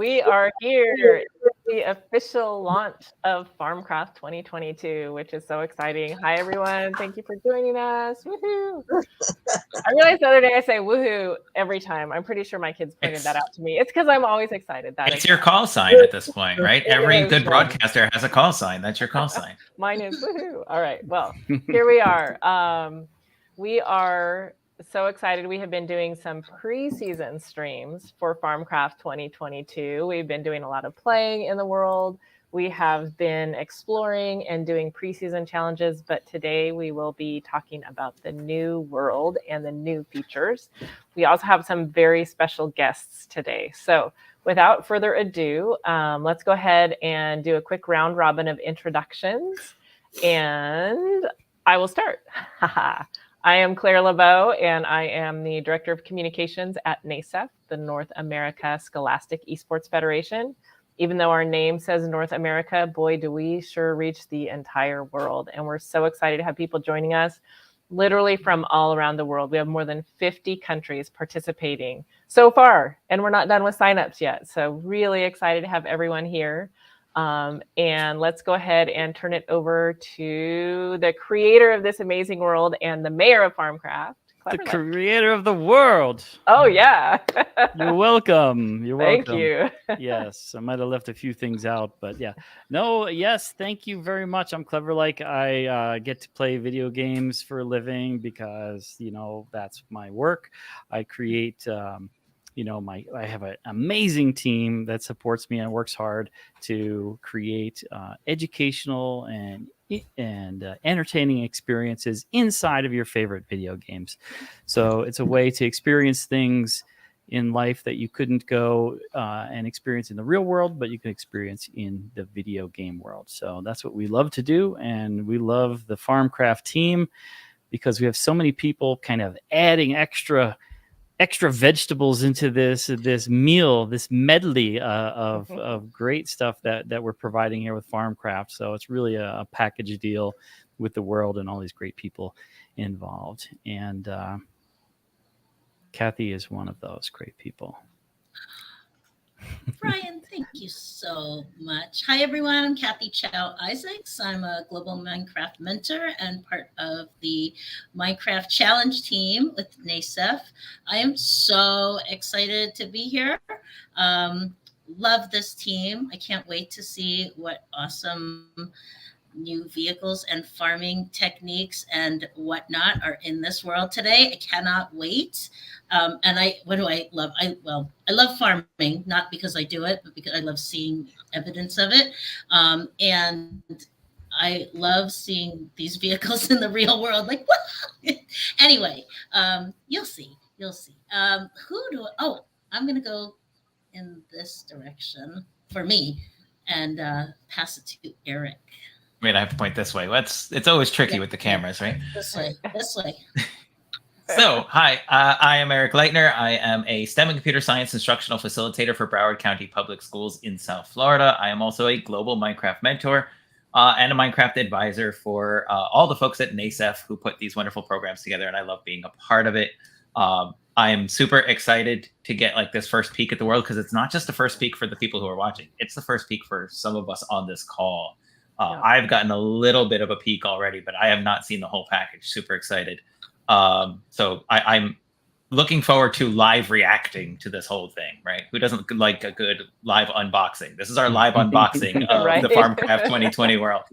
We are here, the official launch of Farmcraft 2022, which is so exciting. Hi, everyone. Thank you for joining us. Woohoo! I realized the other day I say woohoo every time. I'm pretty sure my kids pointed that out to me. It's because I'm always excited. It's your call sign at this point, right? Every good right. broadcaster has a call sign. That's your call sign. Mine is woohoo. All right. Well, here we are. We are so excited. We have been doing some preseason streams for Farmcraft 2022. We've been doing a lot of playing in the world. We have been exploring and doing preseason challenges, but today we will be talking about the new world and the new features. We also have some very special guests today. So without further ado, let's go ahead and do a quick round robin of introductions. And I will start. I am Claire LeBeau, and I am the Director of Communications at NASEF, the North America Scholastic Esports Federation. Even though our name says North America, boy, do we sure reach the entire world. And we're so excited to have people joining us literally from all around the world. We have more than 50 countries participating so far, and we're not done with signups yet. So really excited to have everyone here. And let's go ahead and turn it over to the creator of this amazing world and the mayor of Farmcraft. The creator of the world. Oh, yeah. You're welcome. You're welcome. Thank you. Yes, I might have left a few things out, but yeah. No, yes, thank you very much. I'm Clever Like. I get to play video games for a living because, that's my work. I create... I have an amazing team that supports me and works hard to create educational and entertaining experiences inside of your favorite video games. So it's a way to experience things in life that you couldn't go and experience in the real world, but you can experience in the video game world. So that's what we love to do. And we love the Farmcraft team because we have so many people kind of adding extra vegetables into this meal, this medley of great stuff that we're providing here with Farmcraft. So it's really a package deal with the world and all these great people involved. And Kathy is one of those great people. Brian, thank you so much. Hi, everyone. I'm Kathy Chow Isaacs. I'm a global Minecraft mentor and part of the Minecraft Challenge team with NASEF. I am so excited to be here. Love this team. I can't wait to see what awesome new vehicles and farming techniques and whatnot are in this world today. I cannot wait. And what do I love? I love farming, not because I do it, but because I love seeing evidence of it. And I love seeing these vehicles in the real world. Like, what? Anyway, you'll see. I'm going to go in this direction for me and pass it to Eric. Wait, I have to point this way. It's always tricky with the cameras, right? This way. So, hi, I am Eric Leitner. I am a STEM and computer science instructional facilitator for Broward County Public Schools in South Florida. I am also a global Minecraft mentor and a Minecraft advisor for all the folks at NASEF who put these wonderful programs together, and I love being a part of it. I am super excited to get this first peek at the world because it's not just the first peek for the people who are watching. It's the first peek for some of us on this call. I've gotten a little bit of a peek already, but I have not seen the whole package. Super excited. So I'm looking forward to live reacting to this whole thing, right? Who doesn't like a good live unboxing? This is our live unboxing of Right. the Farmcraft 2020 world.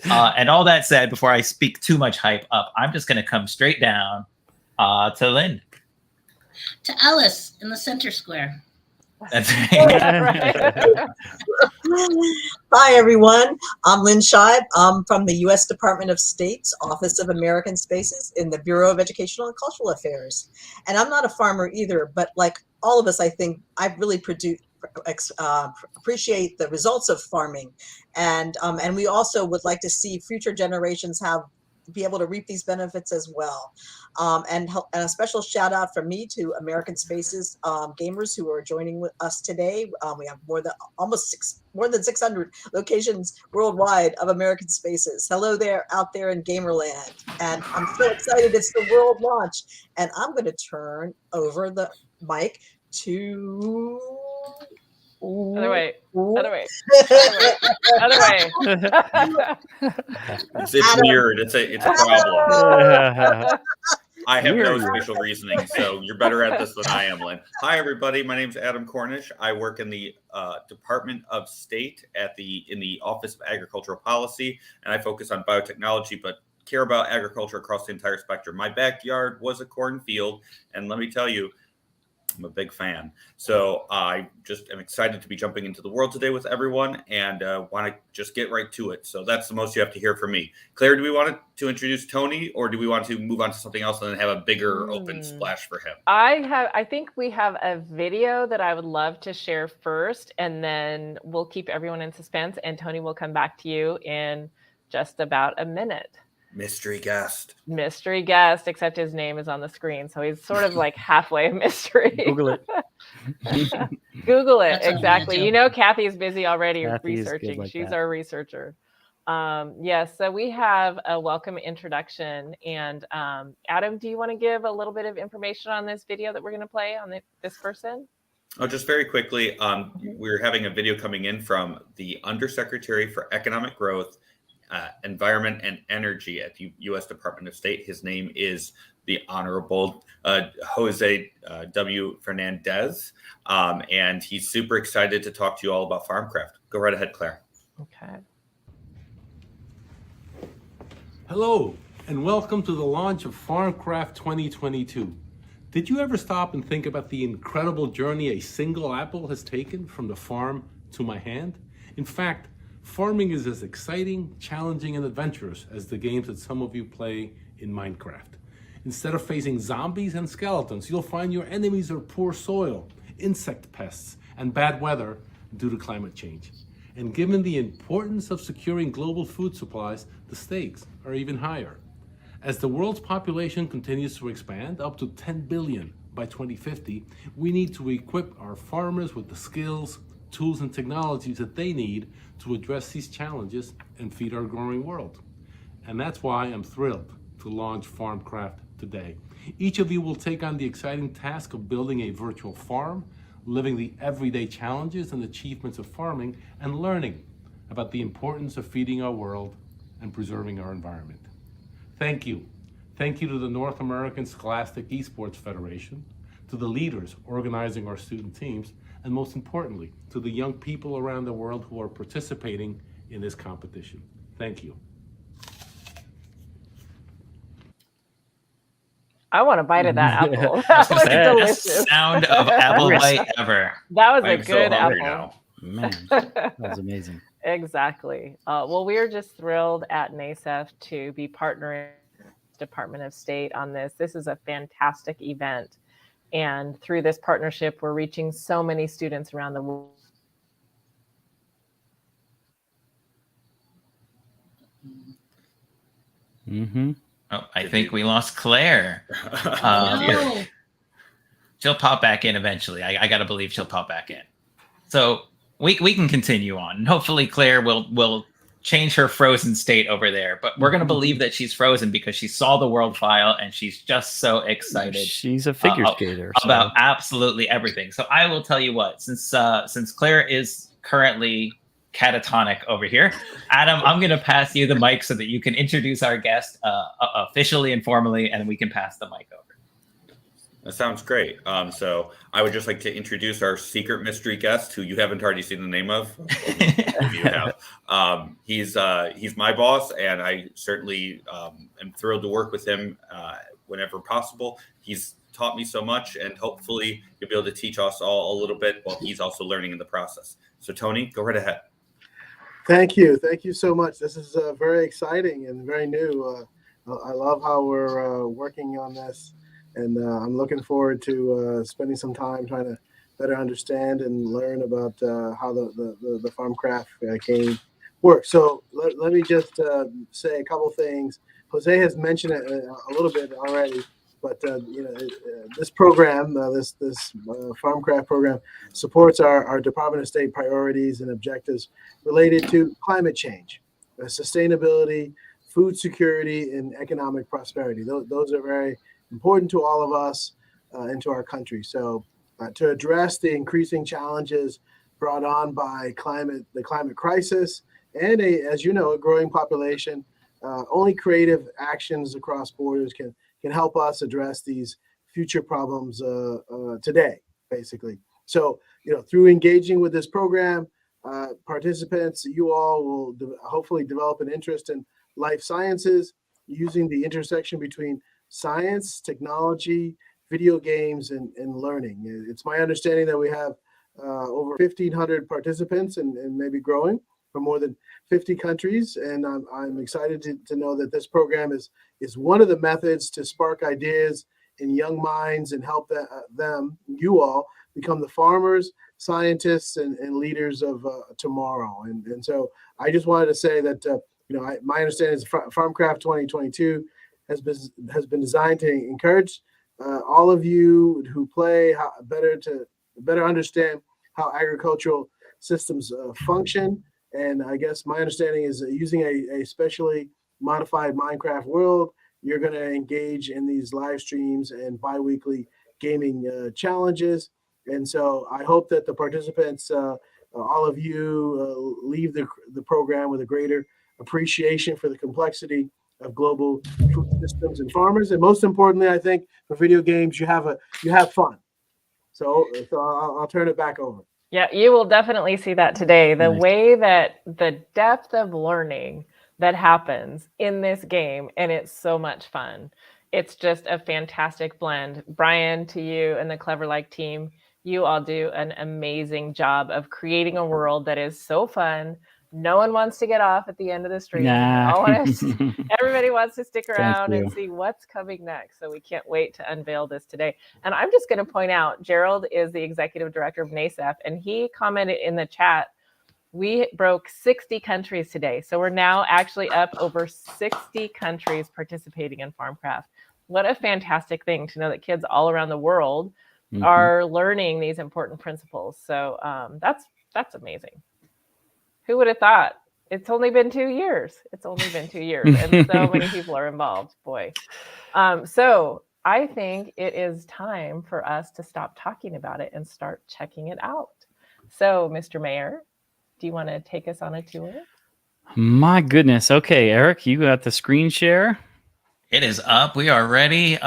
And all that said, before I speak too much hype up, I'm just going to come straight down to Lynn. To Alice in the center square. That's right. Hi, everyone. I'm Lynn Scheib. I'm from the U.S. Department of State's Office of American Spaces in the Bureau of Educational and Cultural Affairs. And I'm not a farmer either, but like all of us, I think I really appreciate the results of farming. And we also would like to see future generations be able to reap these benefits as well. And a special shout out from me to American Spaces gamers who are joining with us today. We have more than 600 locations worldwide of American Spaces. Hello there out there in Gamerland. And I'm so excited it's the world launch. And I'm going to turn over the mic to Other way. Other way. Other way. It's Adam. weird. It's a problem. I have no Weird. spatial reasoning, so you're better at this than I am, Lynn. Hi, everybody. My name is Adam Cornish. I work in the Department of State in the Office of Agricultural Policy, and I focus on biotechnology, but care about agriculture across the entire spectrum. My backyard was a cornfield, and let me tell you, I'm a big fan. So I just am excited to be jumping into the world today with everyone and want to just get right to it. So that's the most you have to hear from me. Claire, do we want to introduce Tony, or do we want to move on to something else and then have a bigger open splash for him? I think we have a video that I would love to share first, and then we'll keep everyone in suspense, and Tony will come back to you in just about a minute. Mystery guest, except his name is on the screen, so he's sort of like halfway a mystery. Google it. Google it. That's Exactly. amazing. You know, Kathy's busy already Kathy is good researching. like She's that. our researcher. Yes. So we have a welcome introduction, and Adam, do you want to give a little bit of information on this video that we're going to play on this person? Oh, just very quickly, we're having a video coming in from the Undersecretary for Economic Growth, Environment and Energy at the U.S. Department of State. His name is the Honorable Jose W. Fernandez, and he's super excited to talk to you all about Farmcraft. Go right ahead, Claire. Okay. Hello, and welcome to the launch of Farmcraft 2022. Did you ever stop and think about the incredible journey a single apple has taken from the farm to my hand? In fact, farming is as exciting, challenging, and adventurous as the games that some of you play in Minecraft. Instead of facing zombies and skeletons, you'll find your enemies are poor soil, insect pests, and bad weather due to climate change. And given the importance of securing global food supplies, the stakes are even higher. As the world's population continues to expand up to 10 billion by 2050, we need to equip our farmers with the skills, tools, and technologies that they need to address these challenges and feed our growing world. And that's why I'm thrilled to launch Farmcraft today. Each of you will take on the exciting task of building a virtual farm, living the everyday challenges and achievements of farming, and learning about the importance of feeding our world and preserving our environment. Thank you. Thank you to the North American Scholastic Esports Federation, to the leaders organizing our student teams, and most importantly, to the young people around the world who are participating in this competition. Thank you. I want a bite of that apple. I That was gonna was say, best delicious. sound of apple bite ever. That was a I'm so good hungry apple. now. Man, that was amazing. Exactly. Well, we're just thrilled at NASEF to be partnering with the Department of State on this. This is a fantastic event. And through this partnership, we're reaching so many students around the world. Mm-hmm. Oh, I think we lost Claire. No. She'll pop back in eventually. I gotta believe she'll pop back in. So we can continue on. And hopefully Claire will change her frozen state over there. But we're gonna believe that she's frozen because she saw the world file and she's just so excited. She's a figure skater. So. About absolutely everything. So I will tell you what, since Claire is currently catatonic over here, Adam, I'm going to pass you the mic so that you can introduce our guest officially and formally, and we can pass the mic over. That sounds great. So I would just like to introduce our secret mystery guest, who you haven't already seen the name of. You have. He's my boss, and I certainly am thrilled to work with him whenever possible. He's taught me so much, and hopefully you'll be able to teach us all a little bit while he's also learning in the process. So Tony, go right ahead. Thank you. Thank you so much. This is very exciting and very new. I love how we're working on this, and I'm looking forward to spending some time trying to better understand and learn about how the Farmcraft game works. So let me just say a couple things. Jose has mentioned it a little bit already, but this program, this Farmcraft program, supports our Department of State priorities and objectives related to climate change, sustainability, food security, and economic prosperity. Those are very important to all of us and to our country. So to address the increasing challenges brought on by the climate crisis, and as you know, a growing population. Only creative actions across borders can help us address these future problems today, basically. So, through engaging with this program, participants, you all will hopefully develop an interest in life sciences using the intersection between science, technology, video games, and learning. It's my understanding that we have over 1,500 participants and maybe growing from more than 50 countries. And I'm excited to know that this program is one of the methods to spark ideas in young minds and help you all, become the farmers, scientists, and leaders of tomorrow. And so I just wanted to say that, my understanding is Farmcraft 2022 has been designed to encourage all of you who play better understand how agricultural systems function. And I guess my understanding is that using a specially modified Minecraft world, you're going to engage in these live streams and biweekly gaming challenges. And so I hope that the participants, all of you, leave the program with a greater appreciation for the complexity of global food systems and farmers. And most importantly, I think for video games, you have fun. So I'll turn it back over. Yeah, you will definitely see that today. The Nice. way that the depth of learning that happens in this game, and it's so much fun. It's just a fantastic blend. Brian, to you and the Clever Like team, you all do an amazing job of creating a world that is so fun. No one wants to get off at the end of the stream. Everybody wants to stick around and see what's coming next. So we can't wait to unveil this today. And I'm just going to point out, Gerald is the executive director of NASEF, and he commented in the chat, we broke 60 countries today. So we're now actually up over 60 countries participating in Farmcraft. What a fantastic thing to know that kids all around the world are learning these important principles. So that's amazing. Who would have thought? It's only been 2 years. And so many people are involved. Boy. So I think it is time for us to stop talking about it and start checking it out. So, Mr. Mayor, do you want to take us on a tour? My goodness. Okay, Eric, you got the screen share. It is up. We are ready.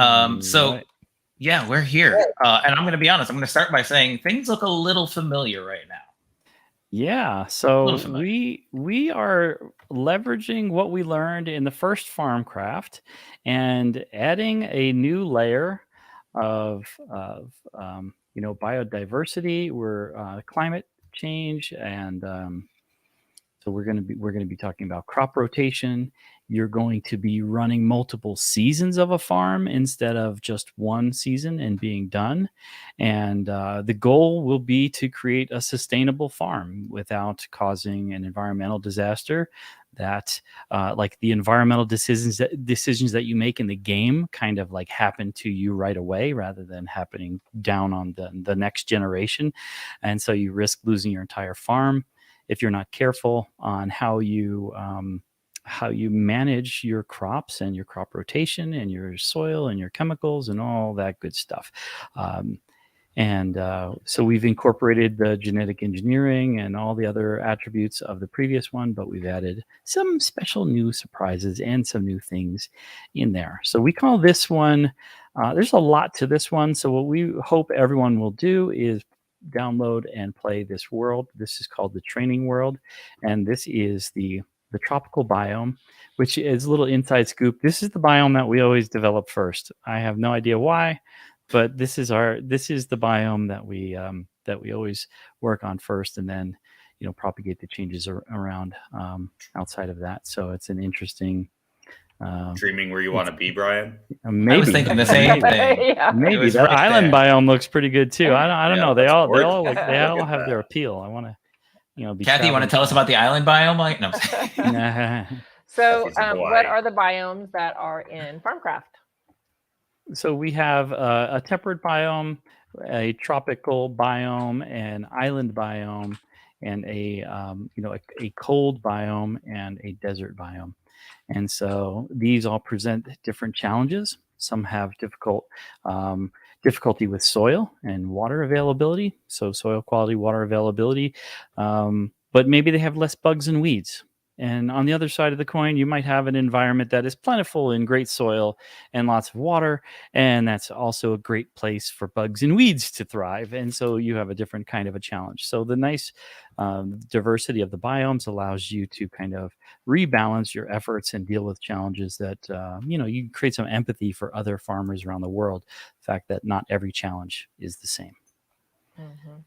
Yeah, we're here. And I'm going to be honest. I'm going to start by saying things look a little familiar right now. Yeah, so we are leveraging what we learned in the first Farmcraft and adding a new layer of biodiversity. We're climate change, and so we're going to be talking about crop rotation. You're going to be running multiple seasons of a farm instead of just one season and being done. And the goal will be to create a sustainable farm without causing an environmental disaster. That like the environmental decisions that you make in the game kind of like happen to you right away rather than happening down on the next generation. And so you risk losing your entire farm if you're not careful on how you manage your crops and your crop rotation and your soil and your chemicals and all that good stuff. So we've incorporated the genetic engineering and all the other attributes of the previous one, but we've added some special new surprises and some new things in there. So we call this one, there's a lot to this one. So what we hope everyone will do is download and play this world. This is called the training world. And this is the tropical biome, which is a little inside scoop. This is the biome that we always develop first. I have no idea why, but this is the biome that we always work on first, and then propagate the changes around outside of that. So it's an interesting dreaming where you want to be, Brian. Maybe. I was thinking the same thing. Yeah. Maybe that right island there. biome looks pretty good too. I don't know. They all have that. their appeal. I want to. Kathy, you want to tell us about the island biome? Like, no. So, Kathy's in Hawaii. what are the biomes that are in Farmcraft? So we have a temperate biome, a tropical biome, an island biome, and a cold biome and a desert biome. And so these all present different challenges. Some have difficulty with soil and water availability, so soil quality, water availability, but maybe they have less bugs and weeds. And on the other side of the coin, you might have an environment that is plentiful in great soil and lots of water, and that's also a great place for bugs and weeds to thrive. And so you have a different kind of a challenge. So the nice diversity of the biomes allows you to kind of rebalance your efforts and deal with challenges that, you create some empathy for other farmers around the world. The fact that not every challenge is the same. Mhm.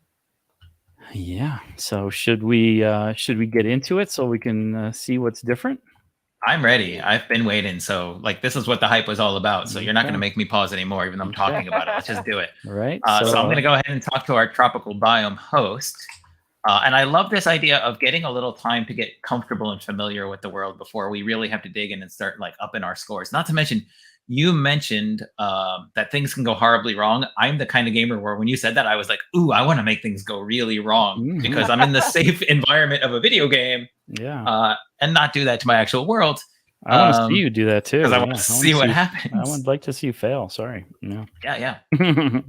Yeah. So should we get into it so we can see what's different? I'm ready. I've been waiting. So, like, this is what the hype was all about. So, you're not going to Okay. make me pause anymore, even though I'm Okay. talking about it. Let's just do it. All right. So, I'm going to go ahead and talk to our tropical biome host. And I love this idea of getting a little time to get comfortable and familiar with the world before we really have to dig in and start like upping our scores. Not to mention, you mentioned that things can go horribly wrong. I'm the kind of gamer where when you said that, I was like, ooh, I want to make things go really wrong because I'm in the safe environment of a video game. Yeah. And not do that to my actual world. I want to see you do that too. Because I want to see what happens. I would like to see you fail. Sorry. Yeah. Yeah.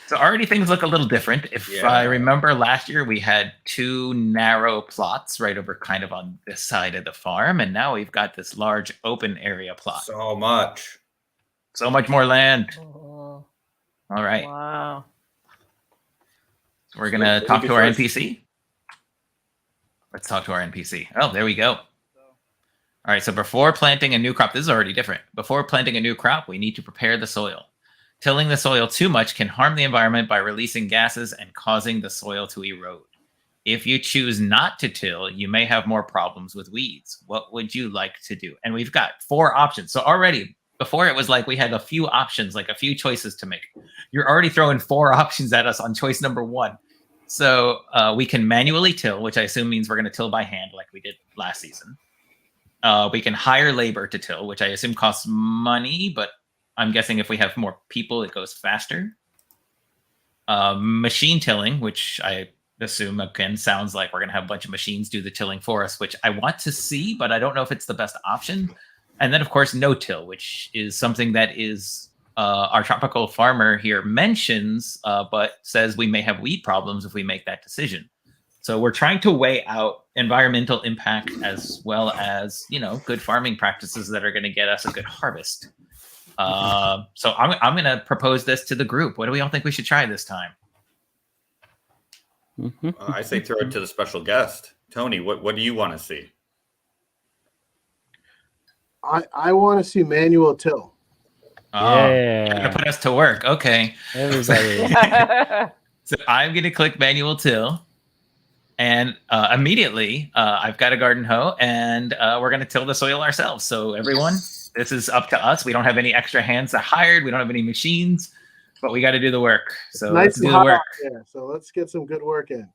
So already things look a little different. If I remember last year, we had 2 narrow plots right over kind of on this side of the farm. And now we've got this large open area plot. So much more land. Oh, All right. wow. So we're going to talk to our NPC. Let's talk to our NPC. Oh, there we go. All right. So before planting a new crop, this is already different. Before planting a new crop, we need to prepare the soil. Tilling the soil too much can harm the environment by releasing gases and causing the soil to erode. If you choose not to till, you may have more problems with weeds. What would you like to do? And we've got 4 options. So already, before it was like we had a few options, like a few choices to make. You're already throwing 4 options at us on choice number 1. So we can manually till, which I assume means we're going to till by hand like we did last season. We can hire labor to till, which I assume costs money, but I'm guessing if we have more people, it goes faster. Machine tilling, which I assume, again, sounds like we're going to have a bunch of machines do the tilling for us, which I want to see, but I don't know if it's the best option. And then, of course, no-till, which is something that is our tropical farmer here mentions, but says we may have weed problems if we make that decision. So we're trying to weigh out environmental impact as well as, good farming practices that are going to get us a good harvest. So I'm going to propose this to the group. What do we all think we should try this time? I say throw it to the special guest. Tony, what do you want to see? I want to see manual till. Yeah. You're going to put us to work. Okay. Everybody. So I'm going to click manual till. And immediately, I've got a garden hoe, and we're going to till the soil ourselves. So everyone, this is up to us. We don't have any extra hands hired. We don't have any machines, but we got to do the work. So let's do the work. So let's get some good work in.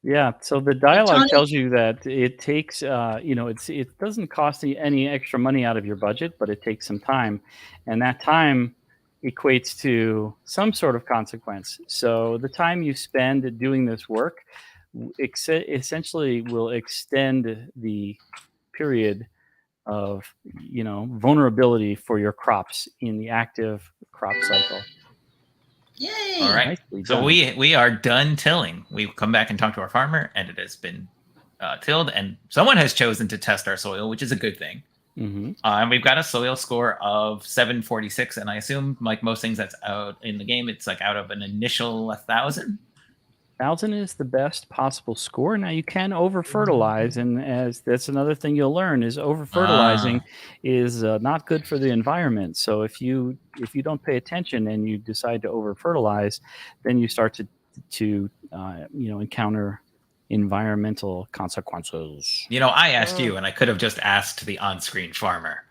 Yeah. So the dialogue tells you that it takes, it doesn't cost any extra money out of your budget, but it takes some time, and that time equates to some sort of consequence. So the time you spend doing this work essentially will extend the period of vulnerability for your crops in the active crop cycle. Yay! All right. So we are done tilling. We've come back and talked to our farmer, and it has been tilled, and someone has chosen to test our soil, which is a good thing. Mm-hmm. And we've got a soil score of 746, and I assume, like most things that's out in the game, it's like out of an initial 1,000. 1,000 is the best possible score. Now you can over fertilize, and as that's another thing you'll learn is over fertilizing is not good for the environment. So if you don't pay attention and you decide to over fertilize, then you start to encounter environmental consequences. I asked you, and I could have just asked the on-screen farmer.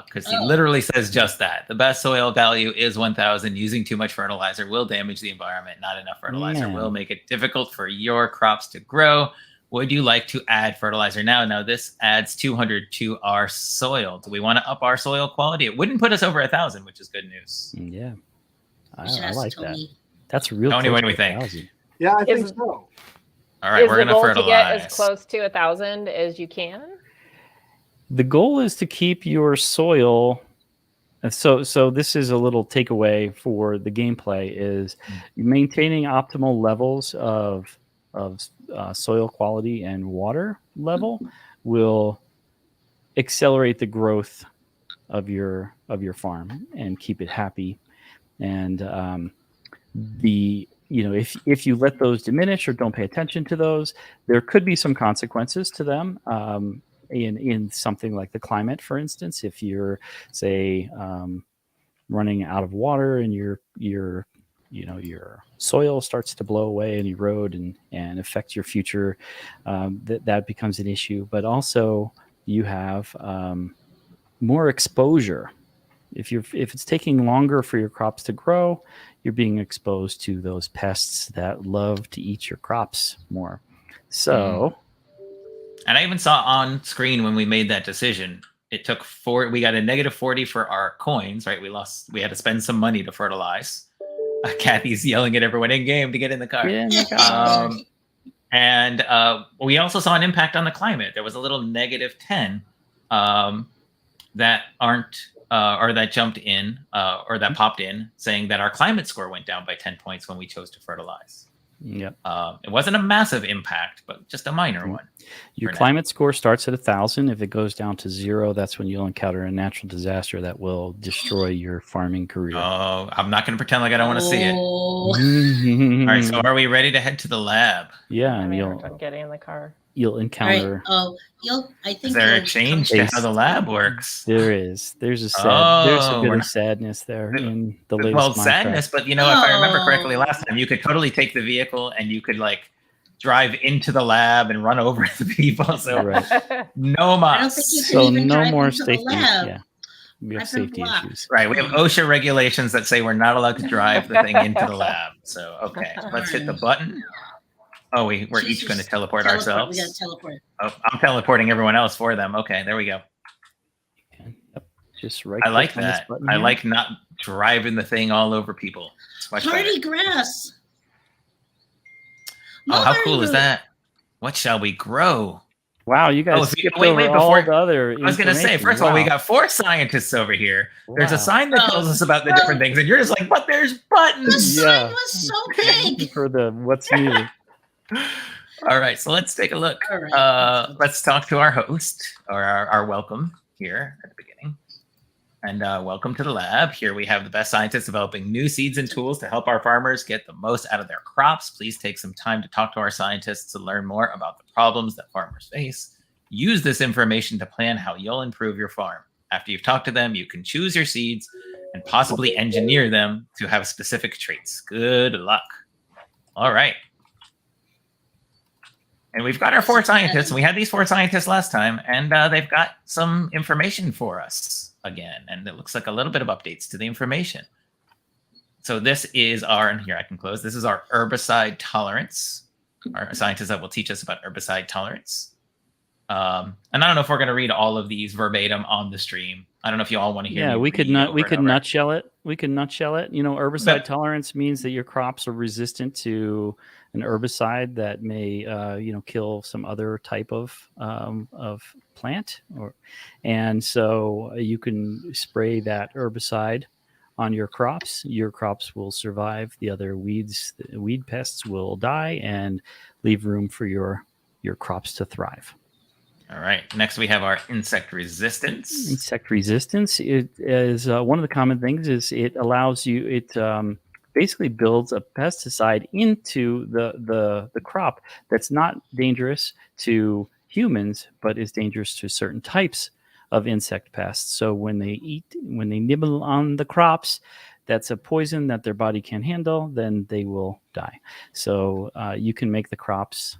Because he literally says just that. The best soil value is 1,000. Using too much fertilizer will damage the environment. Not enough fertilizer will make it difficult for your crops to grow. Would you like to add fertilizer now? Now, this adds 200 to our soil. Do we want to up our soil quality? It wouldn't put us over 1,000, which is good news. Yeah. I I like that. That's real. Tony, what do we think? 1,000. Yeah, I think so. All right, we're going to fertilize. To get as close to 1,000 as you can? The goal is to keep your soil So this is a little takeaway for the gameplay: is maintaining optimal levels of soil quality and water level will accelerate the growth of your farm and keep it happy. And if you let those diminish or don't pay attention to those, there could be some consequences to them. In something like the climate, for instance, if you're, say, running out of water and your soil starts to blow away and erode and affect your future, that becomes an issue. But also you have more exposure. If it's taking longer for your crops to grow, you're being exposed to those pests that love to eat your crops more. So, and I even saw on screen when we made that decision, it took we got a -40 for our coins, right? We had to spend some money to fertilize. Kathy's yelling at everyone in game to get in the car. Yeah, in the car. And we also saw an impact on the climate. There was a little -10 that aren't or that jumped in or that popped in, saying that our climate score went down by 10 points when we chose to fertilize. Yep. It wasn't a massive impact, but just a minor one. Your climate score starts at 1,000. If it goes down to 0, that's when you'll encounter a natural disaster that will destroy your farming career. Oh, I'm not going to pretend like I don't want to see it. Oh. All right, so are we ready to head to the lab? Yeah, I'm and having a hard time getting in the car. you'll All right. encounter. Oh, I think Is there a you'll change come- to how the lab works? There's a there's a Oh, bit we're of not- sadness there in the latest Well, Minecraft. sadness, but if I remember correctly Oh. last time, you could totally take the vehicle and you could like drive into the lab and run over the people. So Right. no I don't think you mas. can So even no drive more into the safety. lab. Yeah, we have I've been safety blocked. issues. Right, we have OSHA regulations that say we're not allowed to drive the thing into the lab. So okay, let's hit the button. Oh, we're Choose each going to your- teleport We ourselves. got to teleport. Oh, I'm teleporting everyone else for them. Okay, there we go. Yep. Just right. I like click on this that. button I here. like not driving the thing all over people. It's much better. Party grass. Oh, how Mulberry cool is root. that? What shall we grow? Wow, you guys Oh, if you- skipped wait, over all before- the other. I was going to say, information. first of all, we Wow. got 4 scientists over here. There's a Wow. sign that tells us about the different things, and you're just like, but there's The buttons. Yeah. sign was so big. for the what's new. All right, so let's take a look. All right. Let's talk to our host, or our welcome here at the beginning. And welcome to the lab. Here we have the best scientists developing new seeds and tools to help our farmers get the most out of their crops. Please take some time to talk to our scientists to learn more about the problems that farmers face. Use this information to plan how you'll improve your farm. After you've talked to them, you can choose your seeds and possibly engineer them to have specific traits. Good luck. All right. And we've got our 4 scientists. We had these 4 scientists last time, and they've got some information for us again. And it looks like a little bit of updates to the information. So this is and here I can close. This is our herbicide tolerance. Our scientists that will teach us about herbicide tolerance. And I don't know if we're going to read all of these verbatim on the stream. I don't know if you all want to hear. Yeah, me we could read not. over We and could over. nutshell it. We could nutshell it. Herbicide But- tolerance means that your crops are resistant to an herbicide that may, kill some other type of plant, and so you can spray that herbicide on your crops. Your crops will survive. The other weed pests will die and leave room for your crops to thrive. All right. Next, we have our insect resistance. Insect resistance, it is one of the common things. Is it allows you, it basically builds a pesticide into the crop that's not dangerous to humans, but is dangerous to certain types of insect pests. So when they nibble on the crops, that's a poison that their body can't handle, then they will die. So you can make the crops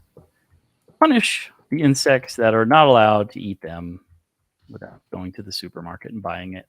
punish the insects that are not allowed to eat them without going to the supermarket and buying it.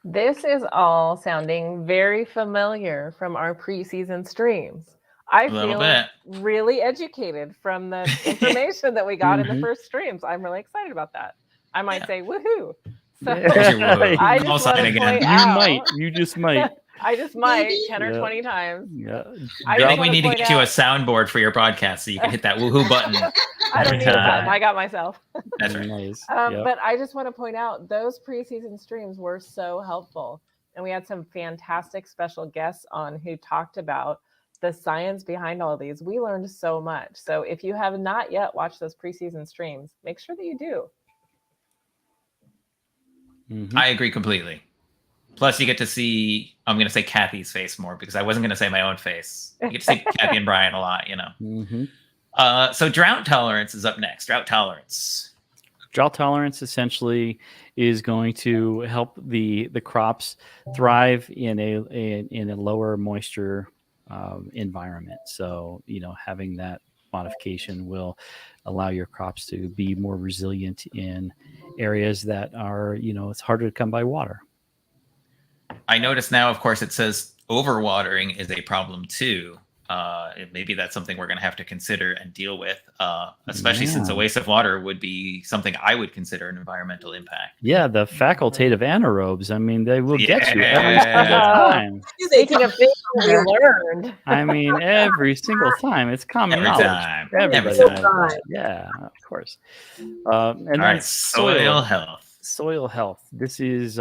This is all sounding very familiar from our preseason streams. I little feel bit. really educated from the information that we got in the Mhm. first streams. I'm really excited about that. I might say woohoo. So There's your woohoo. I Small just sign want to again. point You out might. You just might. I just might Maybe. 10 or Yeah. 20 times. Yeah. I I just think we wanna need to point get you a out- soundboard for your broadcast so you can hit that woohoo button. I don't every need a button. time. I got myself. That's right. Nice. Yep. But I just want to point out those preseason streams were so helpful. And we had some fantastic special guests on who talked about the science behind all of these. We learned so much. So if you have not yet watched those preseason streams, make sure that you do. Mhm. I agree completely. Plus, you get to see, I'm going to say Kathy's face more because I wasn't going to say my own face. You get to see Kathy and Brian a lot, you know. Mhm. So drought tolerance is up next. Drought tolerance. Drought tolerance essentially is going to help the crops thrive in a lower moisture environment. So having that modification will allow your crops to be more resilient in areas that are it's harder to come by water. I notice now, of course, it says overwatering is a problem too. Maybe that's something we're going to have to consider and deal with, especially since a waste of water would be something I would consider an environmental impact. Yeah, the facultative anaerobes. I mean, they will get you every Yeah. single time. Speaking of things we learned. I mean, every single time. It's common Every knowledge. time. Everybody Every knows time. that. Yeah, of course. And All then right, soil health. Soil health. This is,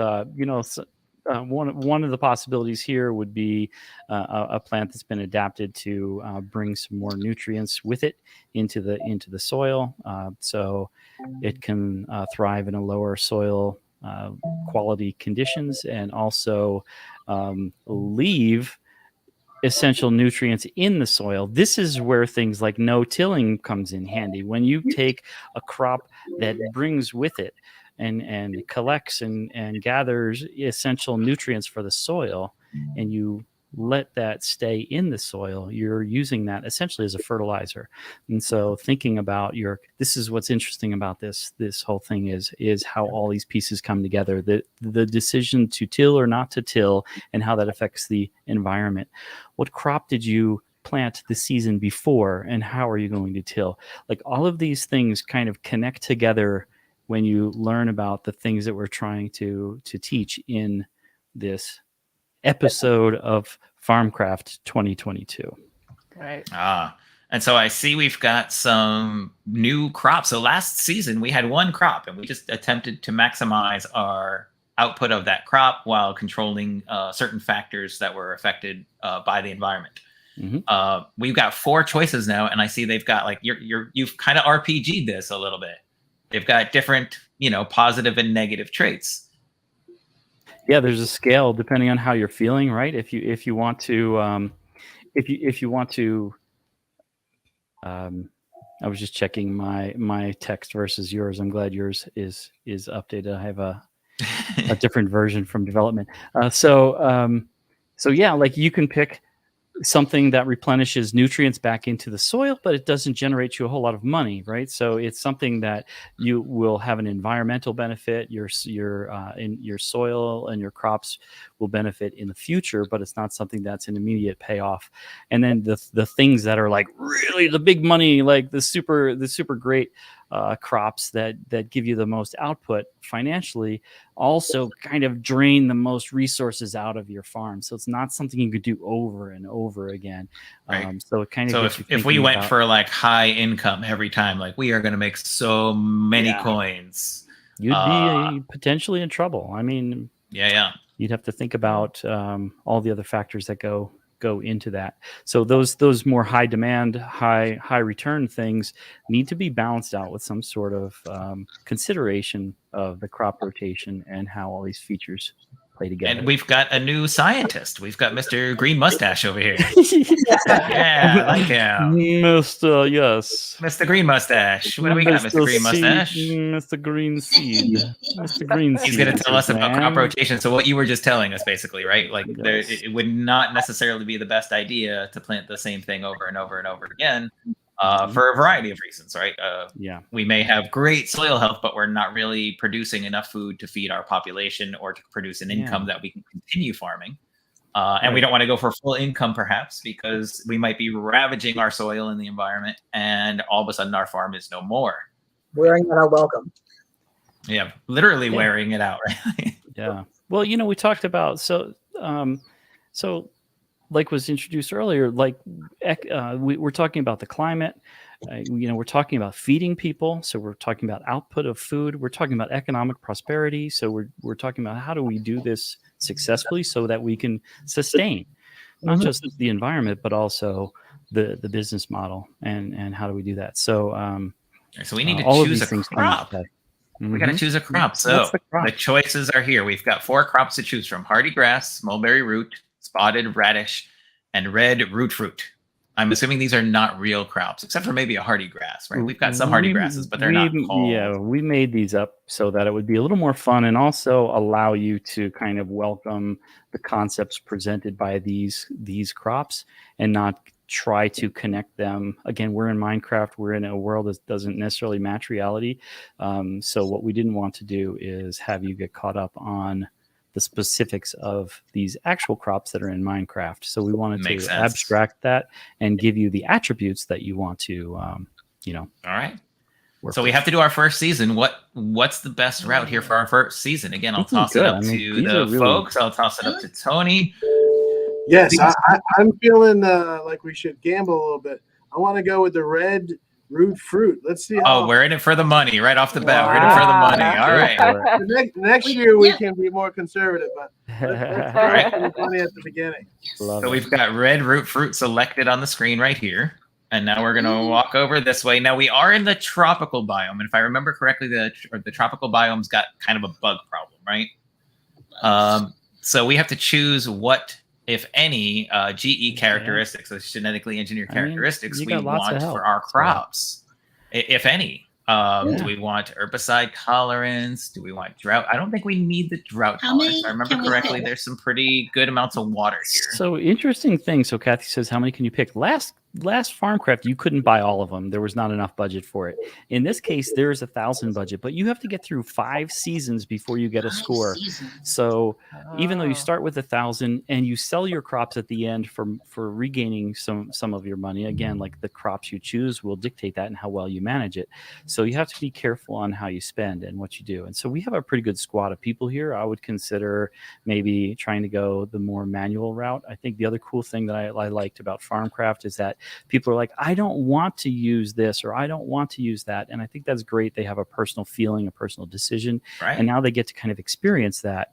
one of the possibilities here would be a plant that's been adapted to bring some more nutrients with it into the soil, so it can thrive in a lower soil quality conditions, and also leave essential nutrients in the soil. This is where things like no-tilling comes in handy. When you take a crop that brings with it and collects and gathers essential nutrients for the soil, and you let that stay in the soil, you're using that essentially as a fertilizer. And so thinking about this is what's interesting about this whole thing is how all these pieces come together, the decision to till or not to till, and how that affects the environment. What crop did you plant the season before, and how are you going to till? Like, all of these things kind of connect together when you learn about the things that we're trying to teach in this episode of Farmcraft 2022. Right. And so I see we've got some new crops. So last season we had one crop, and we just attempted to maximize our output of that crop while controlling certain factors that were affected by the environment. Mm-hmm. We've got 4 choices now, and I see they've got like you've kind of RPG'd this a little bit. They've got different, positive and negative traits. Yeah, there's a scale depending on how you're feeling, right? If you want to, I was just checking my text versus yours. I'm glad yours is updated. I have a different version from development. So yeah, like you can pick something that replenishes nutrients back into the soil, but it doesn't generate you a whole lot of money, right? So it's something that you will have an environmental benefit. Your soil and your crops will benefit in the future, but it's not something that's an immediate payoff. And then the things that are like really the big money, like the super great crops that give you the most output financially, also kind of drain the most resources out of your farm. So it's not something you could do over and over again. Right. So it kind of if we went for like high income every time, like we are going to make so many coins, you'd be potentially in trouble. I mean, yeah, you'd have to think about all the other factors that go into that. So those more high demand, high return things need to be balanced out with some sort of consideration of the crop rotation and how all these features play together. And we've got a new scientist. We've got Mr. Green Mustache over here. Yeah, I like him. Mr. Yes. Mr. Green Mustache. What do we got, Mr. Green Mustache? Mr. Green Seed. Mr. Green Seed. He's going to tell us about crop rotation. So what you were just telling us, basically, right? Like Yes. it would not necessarily be the best idea to plant the same thing over and over and over again for a variety of reasons, right? We may have great soil health, but we're not really producing enough food to feed our population or to produce an income that we can continue farming. And we don't want to go for full income, perhaps, because we might be ravaging our soil and the environment, and all of a sudden our farm is no more. Wearing out our welcome. Yeah, literally wearing it out, right? Yeah. Well, we talked about So, like was introduced earlier, like we're talking about the climate. We're talking about feeding people. So we're talking about output of food. We're talking about economic prosperity. So we're talking about how do we do this successfully so that we can sustain not just the environment, but also the business model and how do we do that? So so we need to all of choose these a things crop. We got to choose a crop. So the choices are here. We've got 4 crops to choose from: hardy grass, mulberry root, spotted radish, and red root fruit. I'm assuming these are not real crops, except for maybe a hardy grass, right? We've got some hardy grasses, but they're not called. Yeah, we made these up so that it would be a little more fun and also allow you to kind of welcome the concepts presented by these crops and not try to connect them. Again, we're in Minecraft. We're in a world that doesn't necessarily match reality. So what we didn't want to do is have you get caught up on the specifics of these actual crops that are in Minecraft. So we wanted to abstract that and give you the attributes that you want to, All right. So we have to do our first season. What's the best route here for our first season? Again, I'll toss it up to the folks. I'll toss it up to Tony. Yes, I'm feeling like we should gamble a little bit. I want to go with the red root fruit. Let's see. We're in it for the money right off the bat. We're in it for the money. All right. Next year we can be more conservative, but let's put the money at the beginning. So we've got red root fruit selected on the screen right here. And now we're going to walk over this way. Now we are in the tropical biome. And if I remember correctly, the tropical biome's got kind of a bug problem, right? So we have to choose what, if any, GE characteristics, those genetically engineered characteristics we want for our crops, if any. Do we want herbicide tolerance? Do we want drought? I don't think we need the drought tolerance. If I remember correctly, there's some pretty good amounts of water here. So interesting thing. So Kathy says, how many can you pick? Last Farmcraft, you couldn't buy all of them. There was not enough budget for it. In this case, there is 1,000 budget, but you have to get through 5 seasons before you get a score. So even though you start with 1,000 and you sell your crops at the end for regaining some of your money, again, like the crops you choose will dictate that and how well you manage it. So you have to be careful on how you spend and what you do. And so we have a pretty good squad of people here. I would consider maybe trying to go the more manual route. I think the other cool thing that I liked about Farmcraft is that people are like, I don't want to use this or I don't want to use that. And I think that's great. They have a personal feeling, a personal decision. Right. And now they get to kind of experience that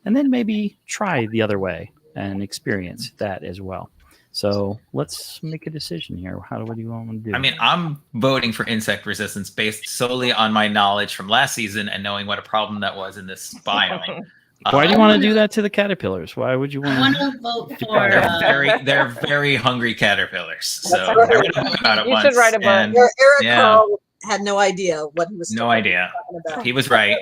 and then maybe try the other way and experience that as well. So let's make a decision here. What do you want to do? I mean, I'm voting for insect resistance based solely on my knowledge from last season and knowing what a problem that was in this biome. Why do you want to do that to the caterpillars? Why would you want to vote for? They're very hungry caterpillars. So they're going to vote about it once. You should write a book. Eric Carl had no idea what he was talking about. He was right.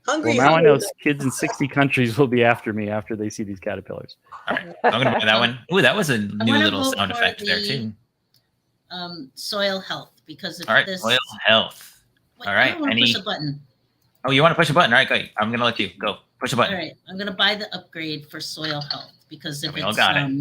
Hungry. Well, now I know kids in 60 countries will be after me after they see these caterpillars. All right. I'm going to buy that one. Ooh, that was a new little sound effect there, too. Soil health. Because if this... soil health. Wait, all right. I want to push a button. Oh, you want to push a button? All right, go. I'm going to let you go. Push a button. All right. I'm going to buy the upgrade for soil health because if we all got it.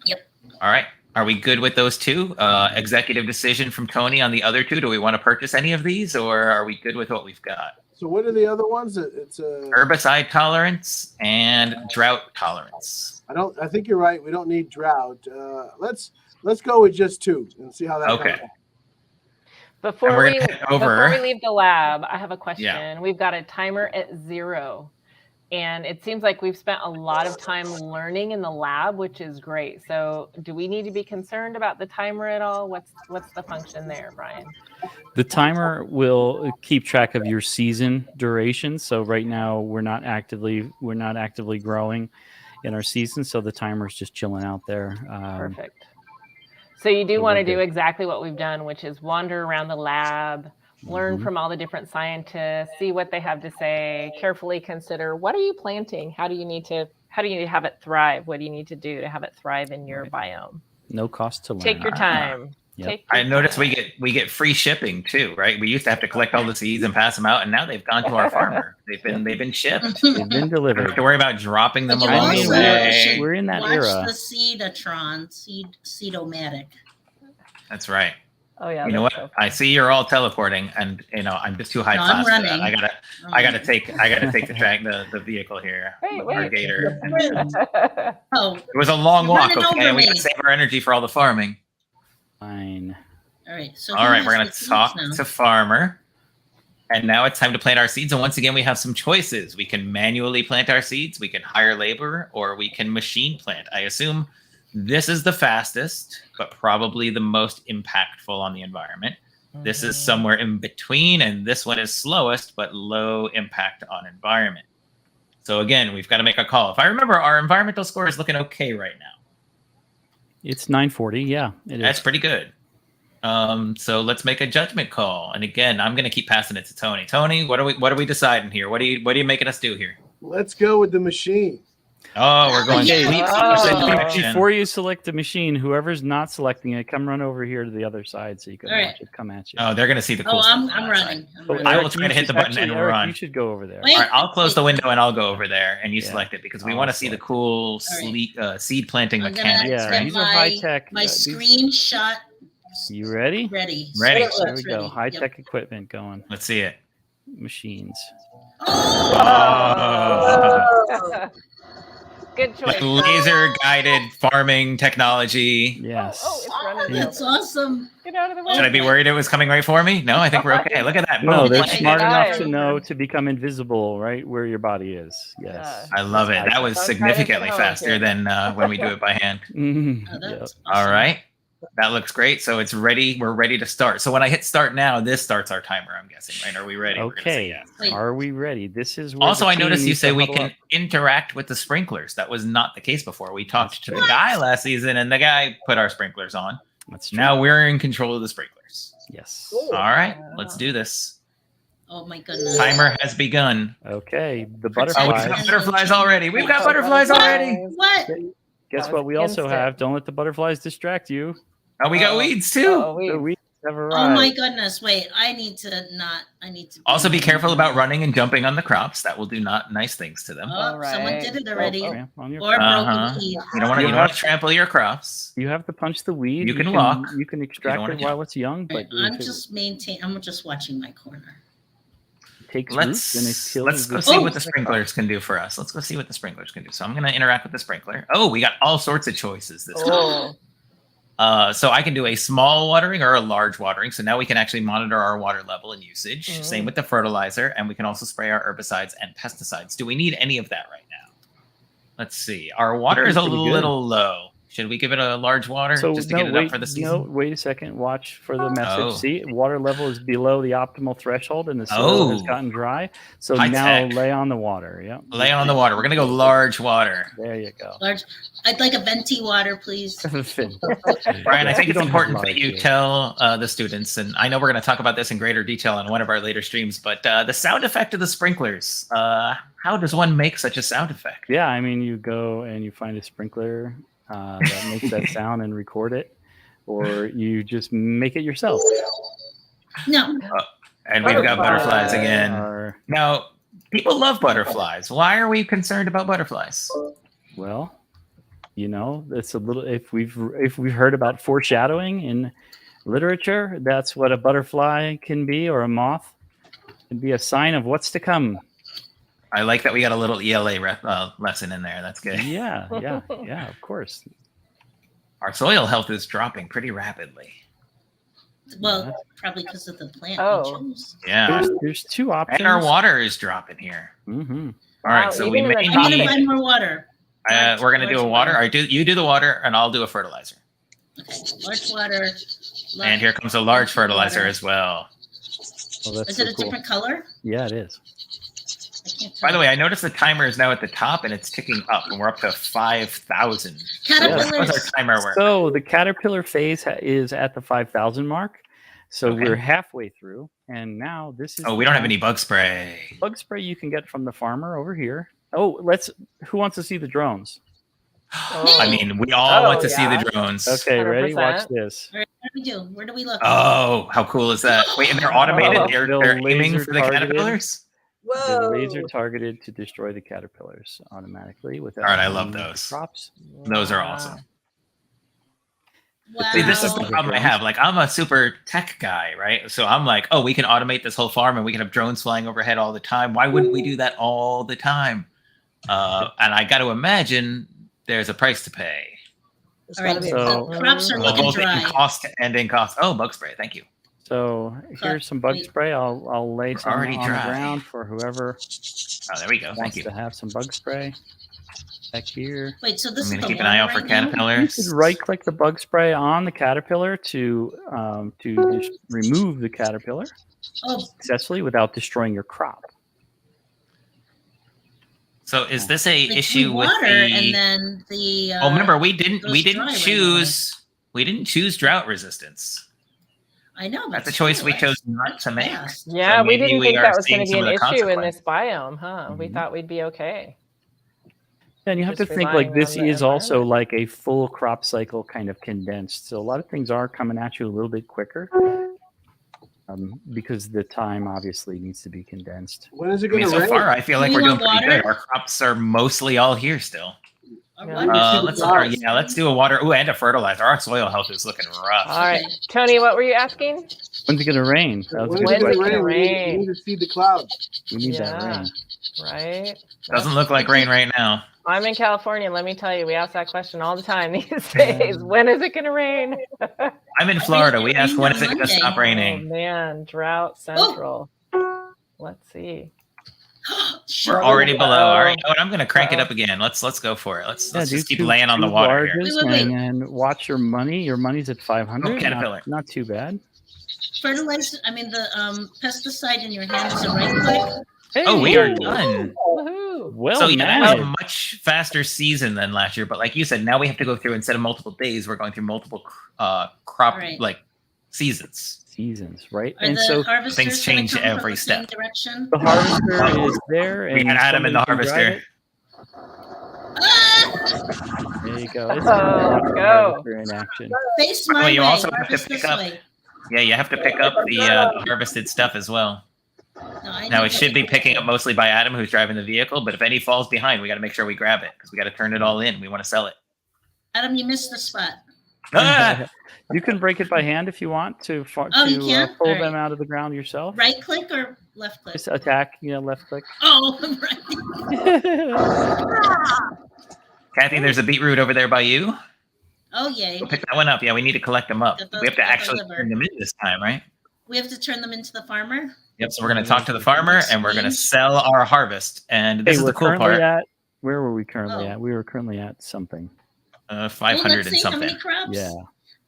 Yep. All right. Are we good with those 2? Executive decision from Tony on the other 2. Do we want to purchase any of these, or are we good with what we've got? So what are the other ones? It's herbicide tolerance and drought tolerance. I think you're right. We don't need drought. Let's go with just 2 and see how that comes out. Before we leave the lab, I have a question. Yeah. We've got a timer at 0. And it seems like we've spent a lot of time learning in the lab, which is great. So do we need to be concerned about the timer at all? What's the function there, Brian? The timer will keep track of your season duration. So right now we're not actively growing in our season. So the timer is just chilling out there. Perfect. So you do want to do exactly what we've done, which is wander around the lab, learn from all the different scientists, see what they have to say, carefully consider, what are you planting? How do you need to have it thrive? What do you need to do to have it thrive in your biome? No cost to learn. Take your time. Yep. I noticed we get free shipping too, right? We used to have to collect all the seeds and pass them out, and now they've gone to our farmer. They've been shipped. They've been delivered. Don't have to worry about dropping them along the way. We're in that watch era. The Seedomatic. That's right. Oh yeah. You know what? that's so I see you're all teleporting, and I'm just too high No, I'm class for that. running. I gotta take the vehicle here. Wait. Our gator. Oh, It was a long You're walk, running okay? over And we me. gotta save our energy for all the farming. Fine. all right. So All who right, has we're gonna the seeds talk now? to farmer. And now it's time to plant our seeds. And once again, we have some choices. We can manually plant our seeds, we can hire labor, or we can machine plant. I assume this is the fastest, but probably the most impactful on the environment. This is somewhere in between, and this one is slowest, but low impact on environment. So again, we've got to make a call. If I remember, our environmental score is looking okay right now. It's 940. Yeah, it is. That's pretty good. So let's make a judgment call. And again, I'm going to keep passing it to Tony. Tony, what are we deciding here? What are you making us do here? Let's go with the machine. Oh, we're going Yeah. complete Oh. opposite direction. Before you select the machine, whoever's not selecting it, come run over here to the other side so you can All right. watch it come at you. Oh, they're going to see the cool Oh, stuff. I'm on that running. side. I'm So running. I will Eric, try you to hit should- the button actually, and Eric, run. You should go over there. Wait. All right, I'll close the Wait. window and I'll go over there, and you Yeah. select it because we I'll want to see the select it. cool All seed planting I'm gonna mechanics. Yeah, get these are high tech. my screenshot You ready? ready. Ready. There we Screenshot's go. ready. High Yep. tech equipment going. Let's see it. Machines. Oh. Good choice. Like laser guided farming technology. Yes. Oh, it's running. Yeah. That's awesome. Get out of the way. Should I be worried it was coming right for me? No, I think we're okay. Look at that. No, Boom. they're Planted. smart enough Nice. to know to become invisible right where your body is. Yes. Yeah. I love it. That was Don't try this at significantly home, faster kid. than when we do it by hand. Mhm. Oh, Yep. that's All awesome. right. That looks great. So it's ready. We're ready to start. So when I hit start now, this starts our timer, I'm guessing, right? Are we ready? We're gonna say Okay. yes. Wait. Are we ready? This is where Also, the I team noticed you needs say to we huddle can up. interact with the sprinklers. That was not the case before. We talked to the What? guy last season, and the guy put our sprinklers on. That's true. Now we're in control of the sprinklers. Yes. Cool. All right, let's do this. Oh my goodness. Timer has begun. Okay. The Oh, we've butterflies. got butterflies already. We've got butterflies already. What? Guess That what was we also instant. have? Don't let the butterflies distract you. Oh, we got Uh-oh. weeds too. Oh, The wait. weeds have Oh arrived. my goodness. Wait, I need to. Also, be careful about running and jumping on the crops. That will do not nice things to them. Oh, All someone right. did it already. Tramp on your Or crop. broken Uh-huh. weed. You don't want You to have- trample your crops. You have to punch the weed. You can walk. You can extract wanna it jump. while it's young, but I'm if it just watching my corner. takes roots and it Let's kills go the see Oh. what the sprinklers can do for us. Let's go see what the sprinklers can do. So I'm going to interact with the sprinkler. Oh, we got all sorts of choices this time. Oh. So I can do a small watering or a large watering. So now we can actually monitor our water level and usage. Mm. Same with the fertilizer, and we can also spray our herbicides and pesticides. Do we need any of that right now? Let's see. Our water is a Pretty good. little low. Should we give it a large water just to get it up for the season? wait a second. Watch for the message. Oh. See, water level is below the optimal threshold, and the soil has Oh. gotten dry. So High now tech. lay on the water. Yep. Lay on the water. We're going to go large water. There you go. Large. I'd like a venti water, please. Finn. Brian, I think You it's don't have important large that you here. tell the students, and I know we're going to talk about this in greater detail on one of our later streams, but the sound effect of the sprinklers. How does one make such a sound effect? Yeah, I mean, you go and you find a sprinkler that makes that sound and record it, or you just make it yourself. No. And we've got butterflies again. Or, Now, people love butterflies. Why are we concerned about butterflies? well, you know, it's a little. If we've heard about foreshadowing in literature, that's what a butterfly can be, or a moth can be a sign of what's to come. I like that we got a little ELA lesson in there. That's good. Yeah, of course. Our soil health is dropping pretty rapidly. Well, probably because of the plant Oh. we chose. Yeah. There's two options. And our water is dropping here. Mm-hmm. All right, Wow, so we even in may the I'm gonna need. find more water. We're gonna do a water. All right, you do the water, and I'll do a fertilizer. Okay, large water. And here comes a large fertilizer as well. Oh, that's Is so it a cool. different color? Yeah, it is. I can't tell. By the way, I noticed the timer is now at the top and it's ticking up, and we're up to 5,000. How Caterpillars. does our timer work? So the caterpillar phase is at the 5,000 mark. So Okay. we're halfway through, and now this is. Oh, we don't have any bug spray. bug spray you can get from the farmer over here. Oh, who wants to see the drones? I mean, we all Oh, want to see yeah. the drones. Okay, ready? 100%. Watch this. All right, what do we do? Where do we look? Oh, how cool is that? Wait, and they're automated. Oh. They're They're aiming laser for the targeted. caterpillars. They're Whoa. laser targeted to destroy the caterpillars automatically. Without All right, I love harming the those. crops. Those are awesome. Wow. See, this is the problem I have. Like, I'm a super tech guy, right? So I'm like, oh, we can automate this whole farm and we can have drones flying overhead all the time. Why wouldn't we do that all the time? And I got to imagine there's a price to pay. There's All gotta right, be a so- the crops are looking Both in dry. cost and in cost. Oh, bug spray. Thank you. So here's some bug Wait. spray. I'll lay some already on dry. the ground for whoever Oh, there we go. Thank wants you. to have some bug spray. Back here. Wait, so this I'm is going the to keep an water eye out for right now? You caterpillars. could right-click the bug spray on the caterpillar to just remove the caterpillar Oh, successfully without destroying your crop. So is this a it's issue with water, the? and then the. Oh, remember we didn't goes dry right choose drought resistance. I know. But That's a choice we still, chose not to make. fast. Yeah, So we maybe didn't we think are that was going to seeing be an some of the issue in consequence. this biome, huh? We Mhm. thought we'd be okay. And you have to Just think like relying this on the is also environment. like a full crop cycle kind of condensed. So a lot of things are coming at you a little bit quicker because the time obviously needs to be condensed. When is it I going mean, to so rain? far I feel Do like we we're doing want pretty good. water? Our crops are mostly all here still. Or Yeah. what? Let's let's do a water. Ooh, and a fertilizer. Our soil health is looking rough. All right, Tony, what were you asking? When's it going to rain? That was a When good is it When's going it to gonna rain? We rain? need to see the clouds. We need that Yeah. rain. Right? Doesn't look like rain right now. I'm in California. Let me tell you, we ask that question all the time these days. When is it going to rain? I'm in Florida. We it ask rained when on is it going to Monday. stop Oh raining. man, drought central. Let's see. We're already below. All right, Uh-oh. you know what? I'm going to crank it Uh-oh. up again. Let's go for it. Let's Yeah, just do keep laying on the water here. barges Wait. and then watch your money. Your money's at 500. caterpillar. Not too bad. Fertilizer. I mean, the pesticide in your hand is a right click. Oh, we are Hey! done. Woohoo. Well So yeah, that was a managed. much faster season than last year. But like you said, now we have to go through instead of multiple days, we're going through multiple crop Right. like seasons. Seasons, right? Are And the so harvesters things gonna change come from every the same step. direction? the harvester is there, We and got Adam in the somebody can drive harvester. it. Ah! There you go. It's Oh, watch let's the go. harvester in action. Face Well, my you way. also have to Harvest pick this up- way. Yeah, you have to pick up the harvested stuff as well. No, I Now need it should be picking up mostly by Adam, who's driving the vehicle. But if any falls behind, we got to make sure we grab it because we got to turn it all in. We want to sell it. Adam, you missed the spot. Ah! You can break it by hand if you want to Oh, you can? pull All them right. out of the ground yourself. Right click or left click? Just attack, left click. Oh, right. Kathy, there's a beetroot over there by you. Oh, yay. Go pick that one up. Yeah, we need to collect them up. Get those We have to at the actually liver. turn them in this time, right? We have to turn them into the farmer. Yep. So we're going to talk to the farmer and we're going to sell our harvest. And this Hey, is we're the cool currently part. at where were we currently Oh. at? We were currently at something. 500 let's and see how something. many crops. Yeah.